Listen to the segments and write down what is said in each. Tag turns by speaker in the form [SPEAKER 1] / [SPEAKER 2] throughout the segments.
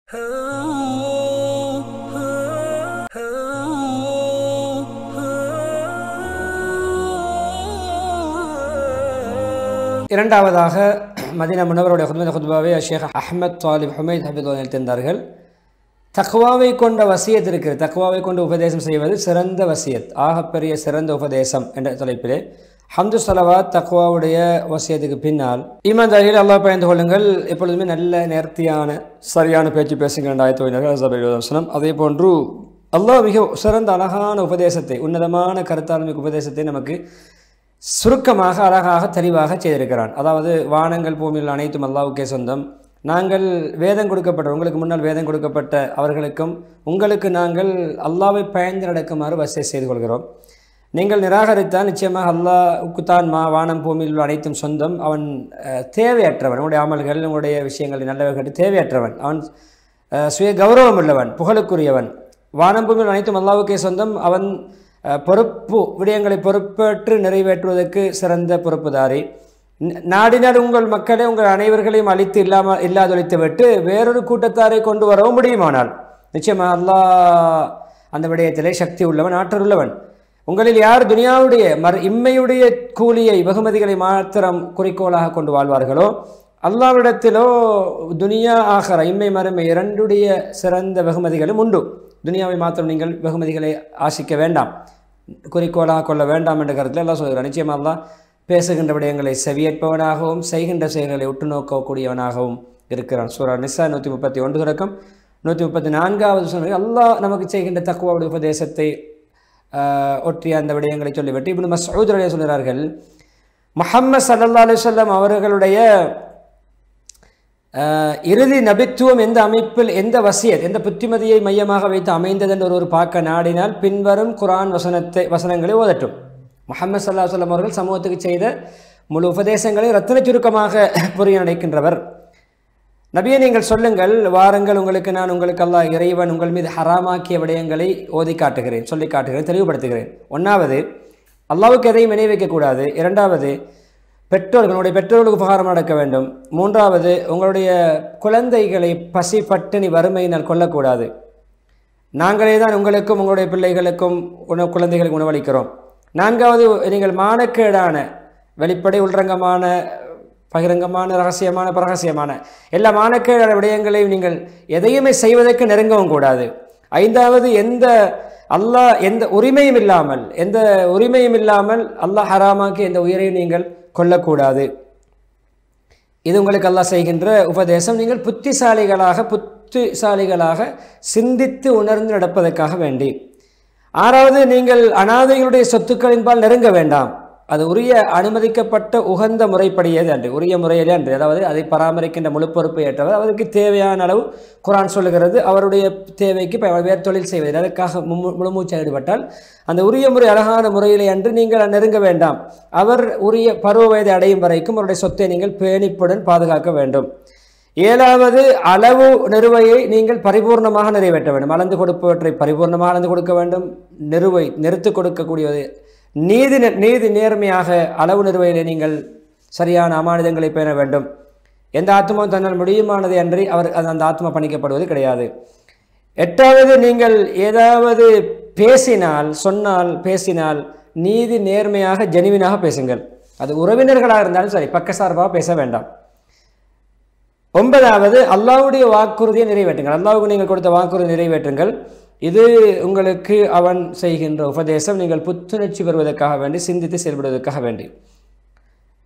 [SPEAKER 1] இரண்டாவதாக மதீனா முனவருடைய குத்பாவை ஷேக் அஹ்மத் தாலிப் ஹுமைத் ஹபிதுல்லாஹ் தந்தார்கள். தக்வாவை கொண்ட வசியத் இருக்கிறது. தக்வாவை கொண்டு உபதேசம் செய்வது சிறந்த வசியத், ஆகப்பெரிய சிறந்த உபதேசம் என்ற தலைப்பிலே ஹம்து ஸலவாத் தக்வாவுடைய வசியத்துக்கு பின்னால் ஈமான் தாரிகள் அல்லாஹ் பயந்து கொள்ளுங்கள், எப்பொழுதுமே நல்ல நேர்த்தியான சரியான பேச்சு பேசுங்கள் ஆயத்தோயினர்கள். அதே போன்று அல்லாஹ் மிக சிறந்த அழகான உபதேசத்தை, உன்னதமான கருத்தாளமிக்க உபதேசத்தை நமக்கு சுருக்கமாக அழகாக தெளிவாக செய்திருக்கிறான். அதாவது வானங்கள் பூமியில் அனைத்தும் அல்லாஹ்வுக்கே சொந்தம். நாங்கள் வேதம் கொடுக்கப்பட்ட, உங்களுக்கு முன்னால் வேதம் கொடுக்கப்பட்ட அவர்களுக்கும் உங்களுக்கு நாங்கள் அல்லாஹ்வை பயந்து நடக்குமாறு வசதி செய்து கொள்கிறோம். நீங்கள் நிராகரித்தால் நிச்சயமாக அல்லாஹ்வுக்குத்தான் வானம் பூமியில் உள்ள அனைத்தும் சொந்தம். அவன் தேவையற்றவன். உங்களுடைய அமல்கள், உங்களுடைய விஷயங்கள் நல்லவர்கள் தேவையற்றவன். அவன் சுய கௌரவம் உள்ளவன், புகழுக்குரியவன். வானம் பூமியில் அனைத்தும் அல்லாஹ்வுக்கே சொந்தம். அவன் பொறுப்பு விடயங்களை பொறுப்பேற்று நிறைவேற்றுவதற்கு சிறந்த பொறுப்புதாரி. நாடினால் உங்கள் மக்களை உங்கள் அனைவர்களையும் அழித்து இல்லாதொழித்து விட்டு வேறொரு கூட்டத்தாரை கொண்டு வரவும் முடியுமானால் நிச்சயமாக அல்லாஹ் அந்த விடயத்திலே சக்தி உள்ளவன், ஆற்றல் உள்ளவன். உங்களில் யார் துனியாவுடைய இம்மையுடைய கூலியை வெகுமதிகளை மாத்திரம் குறிக்கோளாக கொண்டு வாழ்வார்களோ அல்லாஹ்விடத்திலோ துனியா ஆகிற இம்மை மறுமை இரண்டுடைய சிறந்த வெகுமதிகளும் உண்டு. துனியாவை மாத்திரம் நீங்கள் வெகுமதிகளை ஆசிக்க வேண்டாம், குறிக்கோளாக கொள்ள வேண்டாம் என்ற கருத்தில் எல்லாம் சொல்கிறார். நிச்சயமாக அல்லாஹ் பேசுகின்ற விடயங்களை செவியேற்பவனாகவும் செய்கின்ற செயல்களை உற்று நோக்கக்கூடியவனாகவும் இருக்கிறான். சூரா நிசா 131 தொடக்கம் 134வது சொன்ன அல்லாஹ் நமக்கு செய்கின்ற தக்வாவுடைய உபதேசத்தை ஒற்றிய அந்த விடயங்களை சொல்லிவிட்டு இப்னு மஸ்ஊத் ரலியல்லாஹு சொல்கிறார்கள், முஹம்மது ஸல்லல்லாஹு அலைஹி வஸல்லம் அவர்களுடைய இறுதி நபித்துவம் எந்த அமைப்பில், எந்த வசியத், எந்த புத்திமதியை மையமாக வைத்து அமைந்ததென்று ஒரு பார்க்க நாடினால் பின்வரும் குர்ஆன் வசனங்களை ஓதட்டும். முஹம்மது ஸல்லல்லாஹு அலைஹி வஸல்லம் அவர்கள் சமூகத்துக்கு செய்த முழு உபதேசங்களை ரத்தின சுருக்கமாக புரிய நினைக்கின்றவர். நபியை நீங்கள் சொல்லுங்கள், வாருங்கள் உங்களுக்கு நான் உங்களுக்கு அல்லாஹ் இறைவன் உங்கள் மீது ஹராமாக்கிய விடயங்களை ஓதி காட்டுகிறேன், சொல்லி காட்டுகிறேன், தெளிவுபடுத்துகிறேன். ஒன்றாவது, அல்லாஹ்வுக்கு எதையும் இணை வைக்கக்கூடாது. இரண்டாவது, பெற்றோர்களுடைய பெற்றோர்களுக்கு உபகாரம் நடக்க வேண்டும். மூன்றாவது, உங்களுடைய குழந்தைகளை பசி பட்டினி வறுமையினால் கொல்லக்கூடாது. நாங்களே தான் உங்களுக்கும் உங்களுடைய பிள்ளைகளுக்கும் குழந்தைகளுக்கு உணவளிக்கிறோம். நான்காவது, நீங்கள் மானக்கேடான வெளிப்படை உள்ரங்கமான பகிரங்கமான ரகசியமான பிரகசியமான எல்லா மானக்கேடான விடயங்களையும் நீங்கள் எதையுமே செய்வதற்கு நெருங்கவும் கூடாது. ஐந்தாவது, எந்த உரிமையும் இல்லாமல் அல்லாஹ் ஹராமாக்கி எந்த உயிரையும் நீங்கள் கொல்லக்கூடாது. இது உங்களுக்கு அல்லாஹ் செய்கின்ற உபதேசம். நீங்கள் புத்திசாலிகளாக சிந்தித்து உணர்ந்து நடப்பதற்காக வேண்டி. ஆறாவது, நீங்கள் அனாதைகளுடைய சொத்துக்களின்பால் நெருங்க வேண்டாம். அது உரிய அனுமதிக்கப்பட்ட உகந்த முறைப்படியது அன்று, உரிய முறையிலே அன்று. அதாவது அதை பராமரிக்கின்ற முழு பொறுப்பை ஏற்றவர். அவருக்கு தேவையான அளவு குர்ஆன் சொல்லுகிறது. அவருடைய தேவைக்கு வேறு தொழில் செய்வதில் அதற்காக முழுமூச்சாக ஈடுபட்டால் அந்த உரிய முறை அழகான முறையிலே அன்று நீங்கள் நெருங்க வேண்டாம். அவர் உரிய பருவ வயதை அடையும் வரைக்கும் அவருடைய சொத்தை நீங்கள் பேணிப்புடன் பாதுகாக்க வேண்டும். ஏழாவது, அளவு நிறுவையை நீங்கள் பரிபூர்ணமாக நிறைவேற்ற வேண்டும். அளந்து கொடுப்பவற்றை பரிபூர்ணமாக அளந்து கொடுக்க வேண்டும். நிறுத்து கொடுக்கக்கூடியது நீதி நேர்மையாக அளவு நிறுவையிலே நீங்கள் சரியான அமானிதங்களை பேண வேண்டும். எந்த ஆத்மாவும் தன்னால் முடியுமானதை அன்றி அந்த ஆத்மா பணிக்கப்படுவது கிடையாது. எட்டாவது, நீங்கள் ஏதாவது பேசினால் நீதி நேர்மையாக ஜெனுவினாக பேசுங்கள். அது உறவினர்களாக இருந்தாலும் சரி, பக்கசார்பாக பேச வேண்டாம். ஒன்பதாவது, அல்லாஹ்வுடைய வாக்குறுதியை நிறைவேற்றுங்கள். அல்லாஹ்வுக்கு நீங்கள் கொடுத்த வாக்குறுதி நிறைவேற்றுங்கள். இது உங்களுக்கு அவன் செய்கின்ற உபதேசம். நீங்கள் புத்துணர்ச்சி பெறுவதற்காக வேண்டி, சிந்தித்து செயல்படுவதற்காக வேண்டி.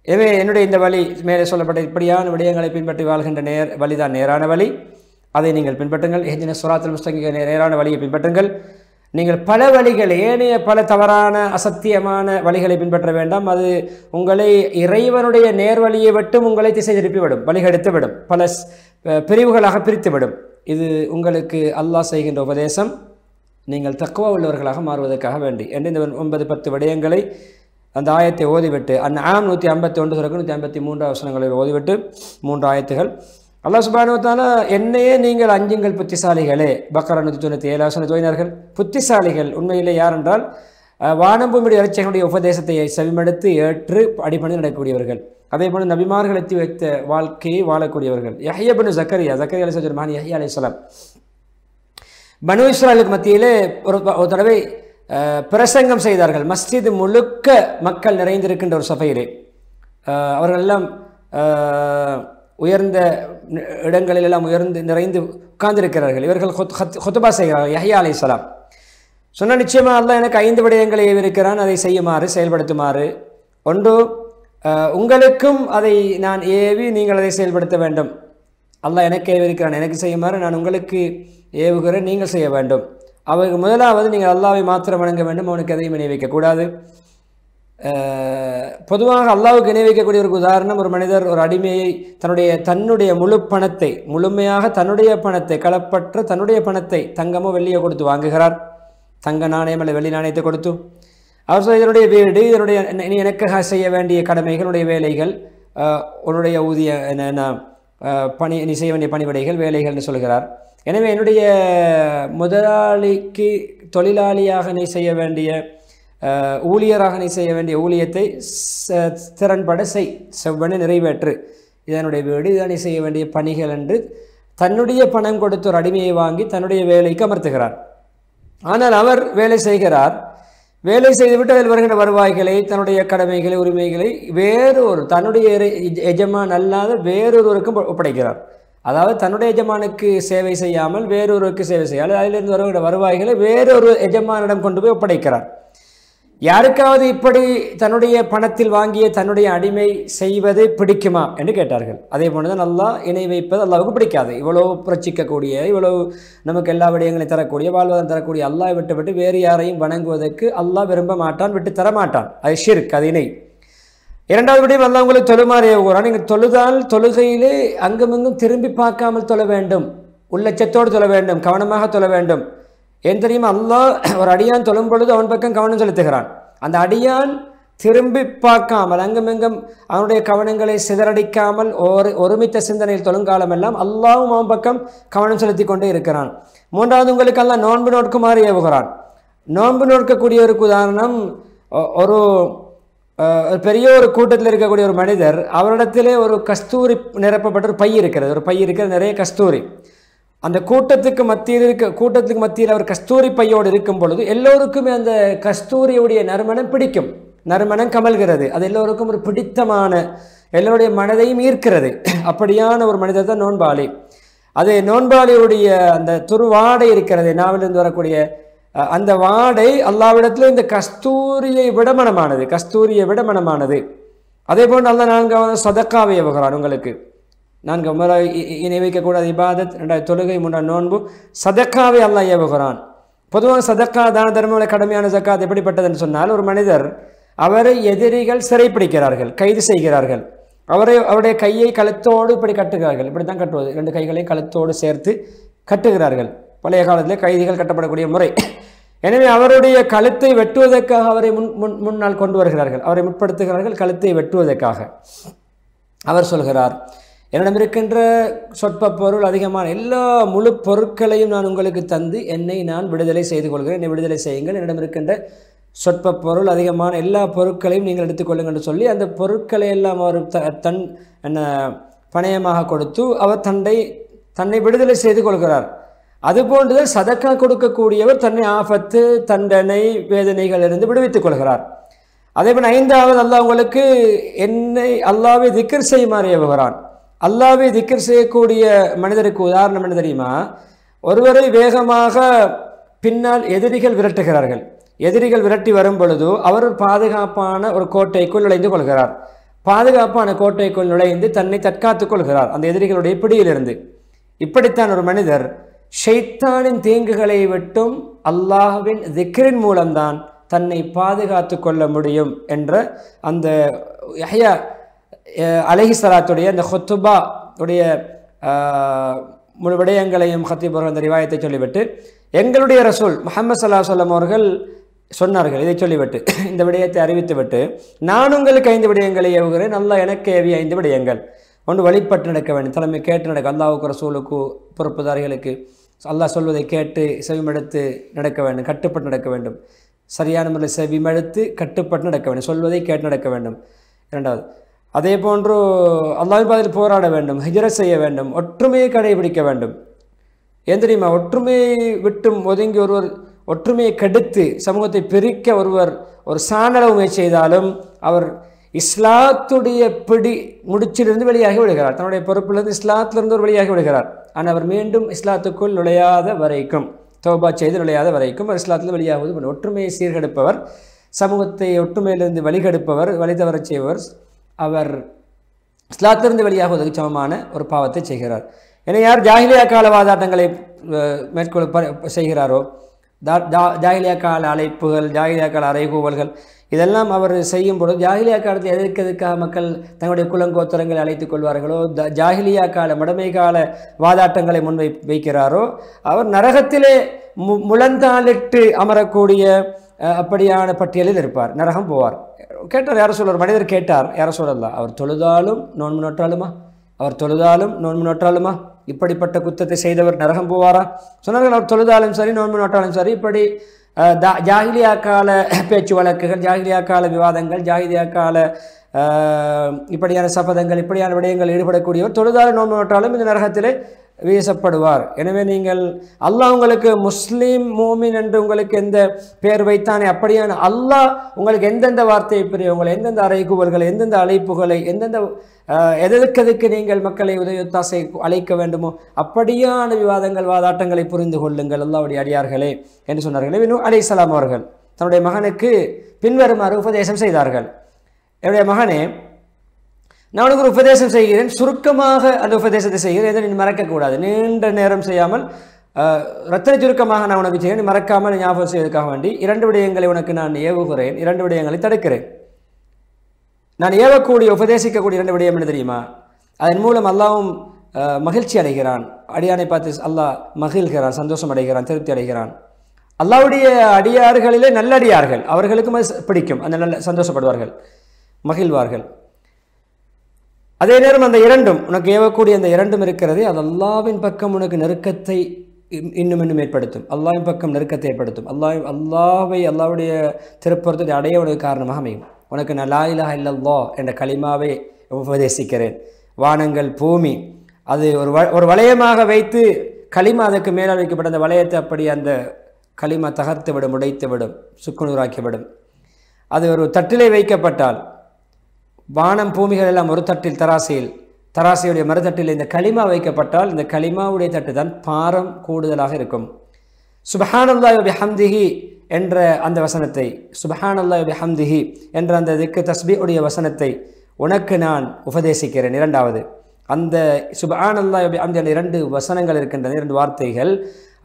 [SPEAKER 1] எனவே என்னுடைய இந்த வழி, மேலே சொல்லப்பட்ட இப்படியான விடயங்களை பின்பற்றி வாழ்கின்ற வழிதான் நேரான வழி. அதை நீங்கள் பின்பற்றுங்கள். இஹ்தின ஸிராத்தல் முஸ்தகீம், நேரான வழியை பின்பற்றுங்கள். நீங்கள் பல வழிகள், ஏனைய பல தவறான அசத்தியமான வழிகளை பின்பற்ற வேண்டாம். அது உங்களை இறைவனுடைய நேர்வழியை விட்டும் உங்களை திசை திருப்பிவிடும், வழிகெடுத்துவிடும், பல பிரிவுகளாக பிரித்துவிடும். இது உங்களுக்கு அல்லாஹ் செய்கின்ற உபதேசம். நீங்கள் தக்வா உள்ளவர்களாக மாறுவதற்காக வேண்டி என்று இந்த 9-10 விடயங்களை அந்த ஆயத்தை ஓதிவிட்டு, அன்ஆம் 151 153 வசனங்களில் ஓதிவிட்டு 3 ஆயத்துகள். அல்லாஹ் சுப்ஹானஹு வ தஆலா, என்னையே நீங்கள் அஞ்சுங்கள் புத்திசாலிகளே, பக்ரா 197 வசனத்தை ஓதினார்கள். புத்திசாலிகள் உண்மையிலே யார் என்றால் வானம்பூமியுடைய இறைச்சைகளுடைய உபதேசத்தை செவிமடுத்து ஏற்று அடிபணிந்து நடக்கக்கூடியவர்கள். அதே போல நபிமார்கள் எத்தி வைத்த வாழ்க்கையை வாழக்கூடியவர்கள். யஹ்யா இப்னு ஜக்கரியா அலைஹிஸ்ஸலாம் மகன் யஹ்யா அலைஹிஸ்ஸலாம் பனு இஸ்ராயலுக்கு மத்தியிலே ஒரு தடவை பிரசங்கம் செய்தார்கள். மஸ்ஜித் முழுக்க மக்கள் நிறைந்திருக்கின்ற ஒரு சபையிலே. அவர்கள் எல்லாம் உயர்ந்த இடங்களில் எல்லாம் நிறைந்து உட்கார்ந்திருக்கிறார்கள். இவர்கள் ஹுத்பா செய்கிறார்கள். யஹ்யா அலைஹிஸ்ஸலாம் சொன்ன, நிச்சயமாக அல்லாஹ் எனக்கு 5 விடயங்களை ஏவிருக்கிறான், அதை செய்யுமாறு செயல்படுத்துமாறு. ஒன்று, உங்களுக்கும் அதை நான் ஏவி நீங்கள் அதை செயல்படுத்த வேண்டும். அல்லாஹ் எனக்கு ஏவிருக்கிறான், எனக்கு செய்யுமாறு நான் உங்களுக்கு ஏவுகிறேன், நீங்கள் செய்ய வேண்டும். அவருக்கு முதலாவது நீங்கள் அல்லாஹ்வை மாத்திரம் வணங்க வேண்டும், அவனுக்கு எதையும் இணை வைக்கக்கூடாது. பொதுவாக அல்லாஹ்வுக்கு இணை வைக்கக்கூடிய ஒரு உதாரணம், ஒரு மனிதர் ஒரு அடிமையை தன்னுடைய முழு பணத்தை, முழுமையாக தன்னுடைய பணத்தை, களப்பற்ற தன்னுடைய பணத்தை தங்கமோ வெள்ளியோ கொடுத்து வாங்குகிறார். தங்க நாணயம் அல்ல வெள்ளி நாணயத்தை கொடுத்து அவர் சொல்ல, இதனுடைய வீடு, இதனுடைய நீ எனக்காக செய்ய வேண்டிய கடமைகள், உன்னுடைய வேலைகள், உன்னுடைய ஊதிய பணி, நீ செய்ய வேண்டிய பணிவிடைகள், வேலைகள்னு சொல்கிறார். எனவே என்னுடைய முதலாளிக்கு தொழிலாளியாக நீ செய்ய வேண்டிய, ஊழியராக நீ செய்ய வேண்டிய ஊழியத்தை திறன்பட செவ்வன நிறைவேற்று, இதனுடைய வீடு, இதான் நீ செய்ய வேண்டிய பணிகள் என்று தன்னுடைய பணம் கொடுத்து ஒரு அடிமையை வாங்கி தன்னுடைய வேலைக்கு அமர்த்துகிறார். ஆனால் அவர் வேலை செய்கிறார். வேலை செய்துவிட்டு அதில் வருகின்ற வருவாய்களை, தன்னுடைய கடமைகளை, உரிமைகளை தன்னுடைய எஜமான் அல்லாத வேறொருவருக்கும் ஒப்படைக்கிறார். அதாவது தன்னுடைய எஜமானுக்கு சேவை செய்யாமல் வேறொருவருக்கு சேவை செய்யாமல் அதிலிருந்து வருகின்ற வருவாய்களை வேறொரு எஜமானிடம் கொண்டு போய் ஒப்படைக்கிறார். யாருக்காவது இப்படி தன்னுடைய பணத்தில் வாங்கிய தன்னுடைய அடிமை செய்வது பிடிக்குமா என்று கேட்டார்கள். அதே போலதான் அல்லாஹ் இணை வைப்பது அல்லாஹ்வுக்கு பிடிக்காது. இவ்வளவு பிரச்சிக்கக்கூடிய, இவ்வளவு நமக்கு எல்லா விடயங்களையும் தரக்கூடிய, வாழ்வாதாரம் தரக்கூடிய அல்லாஹ் விட்டு வேறு யாரையும் வணங்குவதற்கு அல்லாஹ் விரும்ப மாட்டான், விட்டு தர மாட்டான். அது ஷிர்க், அது இணை. இரண்டாவது விடயம், அல்லாஹ் உங்களுக்கு தொழுமாறு ஏவுகிறான். நீங்கள் தொழுதால் தொழுகையிலே அங்குமிங்கும் திரும்பி பார்க்காமல் தொழ வேண்டும், உள்ளச்சத்தோடு தொழ வேண்டும், கவனமாக தொழ வேண்டும். ஏன் தெரியுமா? அல்லாஹ் ஒரு அடியான் தொழும் பொழுது அவன் பக்கம் கவனம் செலுத்துகிறான். அந்த அடியான் திரும்பி பார்க்காமல், அங்குமிங்கும் அவனுடைய கவனங்களை சிதறடிக்காமல் ஒருமித்த சிந்தனையில் தொழுங்காலம் எல்லாம் அல்லாஹ்வும் அவன் பக்கம் கவனம் செலுத்தி கொண்டே இருக்கிறான். மூன்றாவது, உங்களுக்கு அல்லாஹ் நோன்பு நோட்குமாறு ஏவுகிறான். நோன்பு நோட்கக்கூடியவருக்கு உதாரணம், ஒரு பெரிய ஒரு கூட்டத்தில் இருக்கக்கூடிய ஒரு மனிதர், அவரிடத்திலே ஒரு கஸ்தூரி நிரப்பப்பட்ட ஒரு பை இருக்கிறது, நிறைய கஸ்தூரி. அந்த கூட்டத்துக்கு மத்தியில் அவர் கஸ்தூரி பையோடு இருக்கும் பொழுது எல்லோருக்குமே அந்த கஸ்தூரியுடைய நறுமணம் பிடிக்கும், நறுமணம் கமல்கிறது. அது எல்லோருக்கும் ஒரு பிடித்தமான, எல்லோருடைய மனதையும் ஈர்க்கிறது. அப்படியான ஒரு மனிதர் தான் நோன்பாளி. அது நோன்பாளியுடைய அந்த துருவாடை இருக்கிறது, நாவிலிருந்து வரக்கூடிய அந்த வாடை அல்லாஹ்விடத்தில் இந்த கஸ்தூரியை விட மனமானது. அதே போன்று அல்லாஹ் 4வது சதக்காவை ஏவுகிறான். உங்களுக்கு 4 முறை இணை வைக்கக்கூடாது இபாதத், 2வது தொழுகை, 3வது நோன்பு, சதக்காவை அல்லாஹ் ஏவுகிறான். பொதுவாக சதக்கா, தான தர்மங்களை கடமையான ஜக்காத் எப்படிப்பட்டதுன்னு சொன்னால், ஒரு மனிதர் அவரை எதிரிகள் சிறைப்பிடிக்கிறார்கள், கைது செய்கிறார்கள். அவருடைய கையை கழுத்தோடு இப்படி கட்டுகிறார்கள். இப்படி தான் கட்டுவது, 2 கைகளையும் கழுத்தோடு சேர்த்து கட்டுகிறார்கள். பழைய காலத்தில் கைதிகள் கட்டப்படக்கூடிய முறை. எனவே அவருடைய கழுத்தை வெட்டுவதற்காக அவரை முன்னால் கொண்டு வருகிறார்கள், அவரை முற்படுத்துகிறார்கள் கழுத்தை வெட்டுவதற்காக. அவர் சொல்கிறார், என்னிடம் இருக்கின்ற சொற்ப பொருள் அதிகமான எல்லா முழு பொருட்களையும் நான் உங்களுக்கு தந்து என்னை நான் விடுதலை செய்து கொள்கிறேன், என்னை விடுதலை செய்யுங்கள், என்னிடம் இருக்கின்ற சொற்ப பொருள் அதிகமான எல்லா பொருட்களையும் நீங்கள் எடுத்துக்கொள்ளுங்கள் என்று சொல்லி அந்த பொருட்களை எல்லாம் அவர் பணயமாக கொடுத்து அவர் தன்னை விடுதலை செய்து கொள்கிறார். அதுபோன்றுதான் சதக்கா கொடுக்கக்கூடியவர் தன்னை ஆபத்து, தண்டனை, வேதனைகளிலிருந்து விடுவித்துக் கொள்கிறார். அதேபோல் 5வது, அல்லாஹ் உங்களுக்கு அல்லாஹ்வை திக்ர் செய்யுமாறு ஏவுகிறான். அல்லாஹ்வை திக்ர் செய்யக்கூடிய மனிதருக்கு உதாரணம் என்ன தெரியுமா? ஒருவரை வேகமாக பின்னால் எதிரிகள் விரட்டுகிறார்கள். எதிரிகள் விரட்டி வரும் பொழுது அவர் பாதுகாப்பான ஒரு கோட்டைக்குள் நுழைந்து கொள்கிறார். பாதுகாப்பான கோட்டைக்குள் நுழைந்து தன்னை தற்காத்துக் கொள்கிறார் அந்த எதிரிகளுடைய பிடியிலிருந்து. இப்படித்தான் ஒரு மனிதர் ஷைத்தானின் தீங்குகளை விட்டும் அல்லாஹ்வின் திக்ரின் மூலம்தான் தன்னை பாதுகாத்து கொள்ள முடியும் என்ற அந்த யஹ்யா அலைஹிஸ்ஸலாத்துடைய அந்த ஹுத்பா உடைய முழு விடயங்களையும் ஹத்தீப் அவர்கள் அந்த ரிவாயத்தை சொல்லிவிட்டு, எங்களுடைய ரசூல் முஹம்மது ஸல்லல்லாஹு அலைஹி வஸல்லம் அவர்கள் சொன்னார்கள், இதை சொல்லிவிட்டு இந்த விடயத்தை அறிவித்துவிட்டு, நான் உங்களுக்கு 5 விடயங்களை ஏவுகிறேன், அல்லாஹ் எனக்கு ஏவிய 5 விடயங்கள். ஒன்று, வழிபட்டு நடக்க வேண்டும், தலைமை கேட்டு நடக்க, அல்லாஹ்வுக்கு ரசூலுக்கு பொறுப்புதாரிகளுக்கு அல்லாஹ் சொல்வதை கேட்டு செவிமடுத்து நடக்க வேண்டும், கட்டுப்பட்டு நடக்க வேண்டும். சரியான முறையில் செவிமடுத்து கட்டுப்பட்டு நடக்க வேண்டும், சொல்வதை கேட்டு நடக்க வேண்டும். 2வது, அதே போன்று அல்லாஹ்வின் பாதையில் போராட வேண்டும், ஹிஜ்ரத் செய்ய வேண்டும், ஒற்றுமையை கடைபிடிக்க வேண்டும். ஏன் தெரியுமா? ஒற்றுமையை விட்டும் ஒதுங்கி ஒருவர் ஒற்றுமையை கெடுத்து சமூகத்தை பிரிக்க ஒருவர் ஒரு சாணளவு முயற்சி செய்தாலும் அவர் இஸ்லாத்துடைய பிடி முடிச்சிலிருந்து வெளியாகி விடுகிறார். தன்னுடைய பொறுப்பிலிருந்து இஸ்லாத்திலிருந்து ஒரு வெளியாகி விடுகிறார். ஆனால் அவர் மீண்டும் இஸ்லாத்துக்குள் நுழையாத வரைக்கும், தௌபா செய்து நுழையாத வரைக்கும் அவர் இஸ்லாத்தில் வெளியாகுவது. ஒற்றுமையை சீர்கெடுப்பவர், சமூகத்தை ஒற்றுமையிலிருந்து வழிகெடுப்பவர், வழி தவறச் செய்பவர், அவர் இஸ்லாத்திலிருந்து வெளியாகுவதற்கு சமமான ஒரு பாவத்தை செய்கிறார். ஏன்னா யார் ஜாஹிலியா கால வாதாட்டங்களை மேற்கொள்ள செய்கிறாரோ, ஜாஹிலியா கால அழைப்புகள், ஜாஹிலியா கால அறைகூவல்கள் இதெல்லாம் அவர் செய்யும் பொழுது, ஜாஹிலியா காலத்தில் எதற்காக மக்கள் தங்களுடைய குலங்கோத்திரங்களை அழைத்துக் கொள்வார்களோ, ஜாஹிலியா கால மடமை கால வாதாட்டங்களை வைக்கிறாரோ, அவர் நரகத்திலே முழந்தாளிட்டு அமரக்கூடிய அப்படியான பட்டியலில் இருப்பார், நரகம் போவார். கேட்டார், யார சொல்ல, ஒரு மனிதர் கேட்டார், யார சொல்லலாம், அவர் தொழுதாலும் நோன்பு நோற்றாலுமா, அவர் தொழுதாலும் நோன்பு நோற்றாலுமா, இப்படிப்பட்ட குத்தத்தை செய்தவர் நரகம் போவாரா? சொன்னார்கள், அவர் தொழுதாலும் சரி நோன்பு நோற்றாலும் சரி, இப்படி ஜாஹிலியா கால பேச்சு வழக்குகள், ஜாஹிலியா கால விவாதங்கள், ஜாஹிலியா கால இப்படியான சபதங்கள், இப்படியான விடயங்கள் ஈடுபடக்கூடியவர் தொழுதாலும் நோன்பு நோற்றாலும் இந்த நரகத்திலே வீசப்படுவார். எனவே நீங்கள் அல்லாஹ் உங்களுக்கு முஸ்லீம் மூமின் என்று உங்களுக்கு எந்த பெயர் வைத்தானே, அப்படியான அல்லாஹ் உங்களுக்கு எந்தெந்த வார்த்தையை பிரியவங்களை, எந்தெந்த அறைகூவல்களை, எந்தெந்த அழைப்புகளை, எந்தெந்த எதற்கெதுக்கு நீங்கள் மக்களை உதவித்தாசை அழைக்க வேண்டுமோ அப்படியான விவாதங்கள், வாதாட்டங்களை புரிந்து கொள்ளுங்கள் அல்லாஹ்வுடைய அடியார்களே என்று சொன்னார்கள். நூஹ் அலைஹிஸ்ஸலாம் அவர்கள் தன்னுடைய மகனுக்கு பின்வருமாறு உபதேசம் செய்தார்கள். என்னுடைய மகனே, நான் உனக்கு ஒரு உபதேசம் செய்கிறேன், சுருக்கமாக அந்த உபதேசத்தை செய்கிறேன், இதை நீ மறக்கக்கூடாது. நீண்ட நேரம் செய்யாமல் ரத்தன சுருக்கமாக நான் உனக்கு செய்கிறேன், மறக்காமல் ஞாபகம் செய்வதற்காக வேண்டி 2 விடயங்களை உனக்கு நான் ஏவுகிறேன், 2 விடயங்களை தடுக்கிறேன். நான் ஏவக்கூடிய உபதேசிக்கக்கூடிய 2 விடயம் என்ன தெரியுமா? அதன் மூலம் அல்லாஹ்வும் மகிழ்ச்சி அடைகிறான், அடியானை பார்த்து அல்லாஹ் மகிழ்கிறான், சந்தோஷம் அடைகிறான், திருப்தி அடைகிறான். அல்லாஹ்வுடைய அடியார்களிலே நல்லடியார்கள், அவர்களுக்கும் அது பிடிக்கும், அந்த நல்ல சந்தோஷப்படுவார்கள், மகிழ்வார்கள். அதே நேரம் அந்த 2ம் உனக்கு ஏவக்கூடிய அந்த 2ம் இருக்கிறது, அது அல்லாஹ்வின் பக்கம் உனக்கு நெருக்கத்தை இன்னும் ஏற்படுத்தும், அல்லாஹ்வின் பக்கம் நெருக்கத்தை ஏற்படுத்தும், அல்லாஹ்வுடைய திருப்பொருத்தத்தை அடைய உனக்கு காரணமாக அமையும். உனக்கு நான் லா இலாஹா இல்லல்லாஹ் என்ற கலிமாவை உபதேசிக்கிறேன். வானங்கள் பூமி அது ஒரு வளையமாக வைத்து கலிமா அதற்கு மேலால் வைக்கப்பட்ட அந்த வளையத்தை அப்படி அந்த கலிமா தகர்த்து விடும், உடைத்து விடும், சுக்குநூறாக்கிவிடும். அது ஒரு தட்டிலே வைக்கப்பட்டால் வானம் பூமிகள் எல்லாம் ஒரு தட்டில், தராசியுடைய மறுதட்டில் இந்த கலிமா வைக்கப்பட்டால் இந்த கலிமாவுடைய தட்டு தான் பாரம் கூடுதலாக இருக்கும். சுப்ஹானல்லாஹி வ பிஹம்திஹி என்ற அந்த வசனத்தை, சுப்ஹானல்லாஹி வ பிஹம்திஹி என்ற அந்த திக்ர் தஸ்பீஹுடைய வசனத்தை உனக்கு நான் உபதேசிக்கிறேன். 2வது அந்த சுப்ஹானல்லாஹி வ பிஹம்தி என்ற 2 வசனங்கள் இருக்கின்றன, 2 வார்த்தைகள்.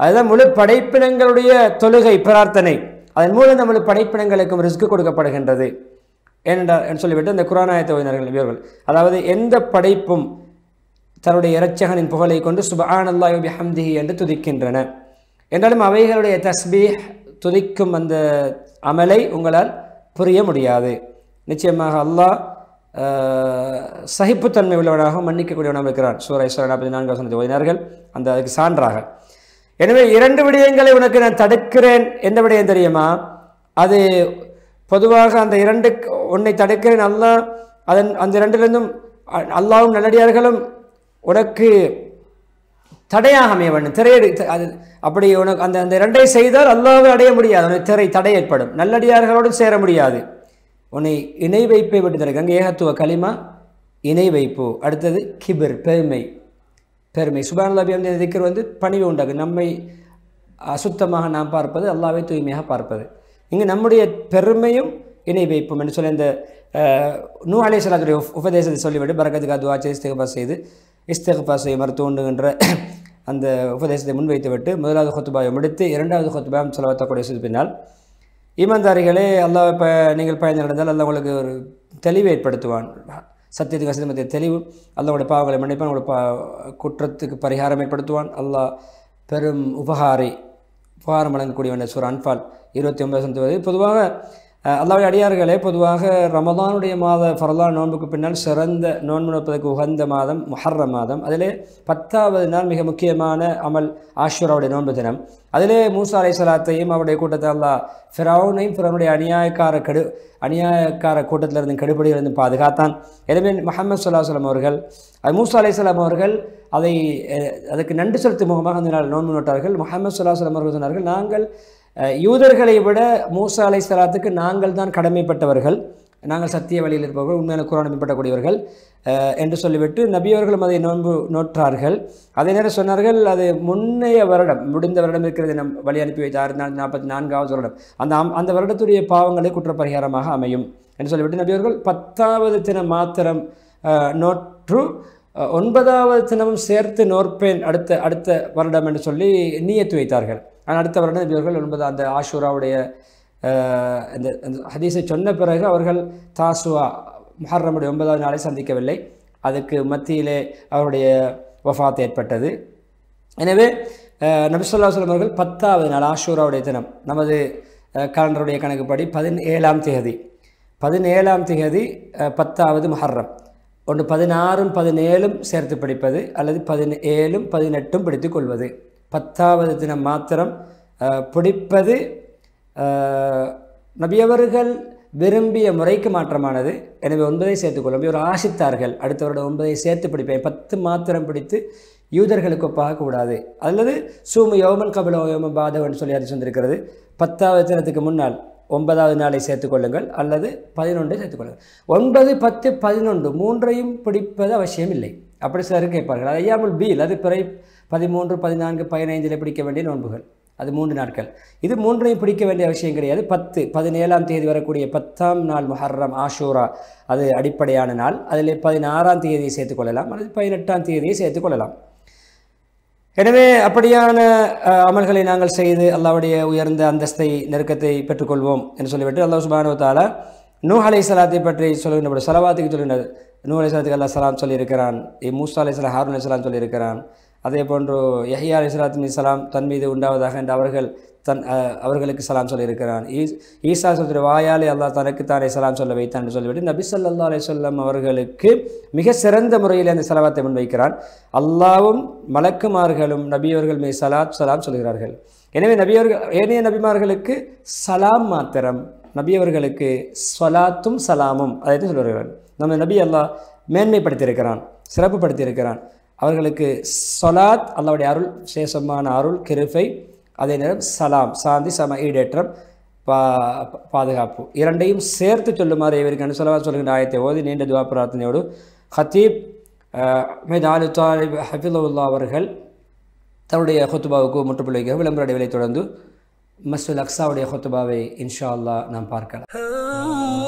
[SPEAKER 1] அதுதான் முழு படைப்பினங்களுடைய தொழுகை, பிரார்த்தனை. அதன் மூலம் நம்ம படைப்பினங்களுக்கும் ரிஸ்க் கொடுக்கப்படுகின்றது என்று சொல்லிவிட்டு அந்த குர்ஆன் ஆயத்தை ஓதினார்கள் இவர்கள். அதாவது எந்த படைப்பும் தன்னுடைய இரட்சகனின் புகழை கொண்டு சுப்ஹானல்லாஹி வ பிஹம்திஹி என்று துதிக்கின்றன என்றாலும் அவைகளுடைய தஸ்பீஹ், துதிக்கும் அந்த அமலை உங்களால் புரிய முடியாது. நிச்சயமாக அல்லாஹ் சகிப்புத்தன்மை உள்ளவனாக மன்னிக்கக்கூடியவனாக இருக்கிறான். சூரா இஸ்ரா 44 வசனத்தை ஓதினார்கள், அந்த அதுக்கு சான்றாக. எனவே 2 விடயங்களை உனக்கு நான் தடுக்கிறேன். எந்த விடயம் தெரியுமா? அது பொதுவாக அந்த 2 உன்னை தடுக்கிறேன், அல்லாஹ் அந்த 2லிருந்தும் அல்லாஹ்வும் நல்லடியார்களும் உனக்கு தடையாக அமைய வேண்டும், திரையடி. அது அப்படி உனக்கு அந்த 2ஐ செய்தால் அல்லாஹ்வை அடைய முடியாது, உனக்கு தடை ஏற்படும், நல்லடியார்களோடு சேர முடியாது. உன்னை இணை வைப்பை விட்டு தடுக்க. அங்கே ஏகத்துவ கலிமா, இணை வைப்பு. அடுத்தது கிபிர், பெருமை. சுப்ஹானல்லாஹி அந்த திக்ர் பணிவு உண்டாகும். நம்மை அசுத்தமாக நாம் பார்ப்பது, அல்லாஹ்வை தூய்மையாக பார்ப்பது. இங்கே நம்முடைய பெருமையும் இணை வைப்பும் என்று சொல்லி அந்த நூஹ் அலைஹிஸ்ஸலாத்துடைய உபதேசத்தை சொல்லிவிட்டு பரக்கத்துக்காக துஆ செய்து இஸ்திக்ஃபார் செய்ய மறுத்தோண்டுகின்ற அந்த உபதேசத்தை முன்வைத்து விட்டு 1வது ஹுத்பாவை முடித்து 2வது ஹுத்பாவும் ஸலவாத்தக்கூடிய பின்னால், ஈமான்தாரிகளே, அல்லாஹ் நீங்கள் பயந்து நடந்தால் அல்லாஹ் உங்களுக்கு ஒரு தெளிவை ஏற்படுத்துவான். சத்தியத்துக்கு அசத்தியமத்திய தெளிவு, அல்லாஹ்வுடைய பாவங்களை மன்னிப்பான், உங்களுடைய குற்றத்துக்கு பரிகாரம் ஏற்படுத்துவான். அல்லாஹ் பெரும் உபகாரம் வழங்கக்கூடியவன். சூரா அன்ஃபால் 29 பொதுவாக அல்லாஹ்வுடைய அடியார்களே, பொதுவாக ரமதானுடைய மாத ஃபர்லான நோன்புக்கு பின்னால் சிறந்த நோன்பு நோற்பதற்கு உகந்த மாதம் முஹர்ரம் மாதம். அதிலே 10வது நாள் மிக முக்கியமான அமல் ஆஷூராவுடைய நோன்பு தினம். அதிலே மூசா அலைஹிஸ்ஸலாத்தையும் அவருடைய கூட்டத்தை அல்லாஹ் ஃபிரௌனையும் ஃபிரௌனுடைய அநியாயக்கார கூட்டத்திலிருந்து கெடுபடியிலிருந்து பாதுகாத்தான். எனவே முஹம்மது ஸல்லல்லாஹு அலைஹி வஸல்லம் அவர்கள் மூசா அலைஹிஸ்ஸலாம் அவர்கள் அதுக்கு நன்றி செலுத்தும் முகமாக அந்த நாள் நோன்பு நோட்டார்கள். முஹம்மது ஸல்லல்லாஹு அலைஹி வஸல்லம் அவர்கள் சொன்னார்கள், நாங்கள் யூதர்களை விட மூசா அலைஹிஸ்ஸலாத்துக்கு நாங்கள் தான் கடமைப்பட்டவர்கள், நாங்கள் சத்திய வழியில் இருப்பவர்கள், உண்மையான குர்ஆனை பின்பற்றக்கூடியவர்கள் என்று சொல்லிவிட்டு நபியவர்களும் அதை நோன்பு நோற்றார்கள். அதே நேரம் சொன்னார்கள், அது முன்னைய வருடம் முடிந்த வருடம் இருக்கிறது, நம் வழி அனுப்பி வைத்த 644வது வருடம், அந்த வருடத்துடைய பாவங்களை குற்றப்பரிகாரமாக அமையும் என்று சொல்லிவிட்டு நபியவர்கள் 10வது தினம் மாத்திரம் நோற்று 9வது தினமும் சேர்த்து நோற்பேன் அடுத்த வருடம் என்று சொல்லி நியத்து வைத்தார்கள். ஆனால் அடுத்த வருடம் நபியவர்கள் 9 அந்த ஆஷூராவுடைய இந்த ஹதீஸை சொன்ன பிறகு அவர்கள் தாசுவா முஹர்ரமுடைய 9வது நாளை சந்திக்கவில்லை. அதுக்கு மத்தியிலே அவருடைய வஃபாத் ஏற்பட்டது. எனவே நபி ஸல்லல்லாஹு அலைஹி வஸல்லம் அவர்கள் 10வது நாள் ஆஷூராவுடைய தினம் நமது காலண்டருடைய கணக்குப்படி 17ஆம் தேதி 10வது முஹர்ரம். ஒன்று 16ம் 17ம் சேர்த்து படிப்பது அல்லது 17ம் 18ம் பிடித்து கொள்வது. 10வது தினம் மாத்திரம் பிடிப்பது நபியவர்கள் விரும்பிய முறைக்கு மாற்றமானது. எனவே 9ஐ சேர்த்துக்கொள்ளும். இவர் ஆசித்தார்கள், அடுத்த வருடம் 9ஐ சேர்த்து பிடிப்பேன், 10 மாத்திரம் பிடித்து யூதர்களுக்கு ஒப்பாக கூடாது. அல்லது சூமு யோமன் கபில யோம பாதவன் சொல்லி அது சொல்லியிருக்கிறது. 10வது தினத்துக்கு முன்னால் 9வது நாளை சேர்த்துக்கொள்ளுங்கள் அல்லது 11ஐ சேர்த்துக்கொள்ளுங்கள். 9, 10, 11 மூன்றையும் பிடிப்பது அவசியம் இல்லை. அப்படி சிலர் கேட்பார்கள். அது ஐயாமுல் பீல், அது பிறை 13, 14, 15 பிடிக்க வேண்டிய நோன்புகள், அது 3 நாட்கள். இது மூன்றையும் பிடிக்க வேண்டிய அவசியம் கிடையாது. 10, 17ஆம் தேதி வரக்கூடிய 10ஆம் நாள் முஹர்ரம் ஆஷூரா, அது அடிப்படையான நாள். அதில் 16ஆம் தேதியை சேர்த்துக்கொள்ளலாம் அல்லது 18ஆம் தேதியை சேர்த்துக்கொள்ளலாம். எனவே அப்படியான அமல்களை நாங்கள் செய்து அல்லாஹ்வுடைய உயர்ந்த அந்தஸ்தை நெருக்கத்தை பெற்றுக்கொள்வோம் என்று சொல்லிவிட்டு அல்லாஹ் சுப்ஹானஹு வ தஆலா நூஹ் அலைஹிஸ்ஸலாத்தை பற்றி சொல்லுகின்ற ஸலவாத்துக்கு சொல்லுகின்றது. நூஹ் அலைஹிஸ்ஸலாத்துக்கு அல்லாஹ் சலாம் சொல்லியிருக்கிறான், மூசா அலைஹிஸ்ஸலாம், ஹாரூன் அலைஹிஸ்ஸலாம் சொல்லியிருக்கிறான். அதே போன்று யஹ்யா அலைஹிஸ்ஸலாத்து சலாம் தன் மீது உண்டாவதாக என்று அவர்களுக்கு சலாம் சொல்லியிருக்கிறான். ஈசா சொல்கிற வாயாலே அல்லாஹ் தனக்குத்தானே சலாம் சொல்ல வைத்தான் என்று சொல்லிவிட்டு நபி ஸல்லல்லாஹு அலைஹி வஸல்லம் அவர்களுக்கு மிக சிறந்த முறையில் அந்த சலவாத்தை முன்வைக்கிறான். அல்லாஹ்வும் மலக்குமார்களும் நபியவர்கள் மீது சலாம் சொல்கிறார்கள். எனவே ஏனைய நபிமார்களுக்கு சலாம் மாத்திரம், நபியவர்களுக்கு ஸலாத்தும் சலாமும் அதை சொல்கிறார்கள். நம்ம நபி அல்லாஹ் மேன்மைப்படுத்தியிருக்கிறான், சிறப்புப்படுத்தியிருக்கிறான். அவர்களுக்கு ஸலாத் அல்லாஹ்வுடைய அருள், சேஷமான அருள், கிருபை, அதே நேரம் சலாம் சாந்தி, ஈடேற்றம், பாதுகாப்பு, இரண்டையும் சேர்த்து சொல்லுமாறு இவருக்கு ஸலவாத் சொல்கின்ற ஆயத்தை ஓதி நீண்ட துஆ பிரார்த்தனையோடு ஹத்தீப் அஹ்மத் ஆலி தாலிப் ஹஃபிதுல்லாஹ் அவர்கள் தன்னுடைய ஹுத்பாவுக்கு முற்றுப்புள்ளி வைக்க விளம்பர இடைவெளியை தொடர்ந்து மஸ்ஜிதுல் அக்ஸாவுடைய ஹுத்பாவை இன்ஷா அல்லாஹ் நாம் பார்க்கலாம்.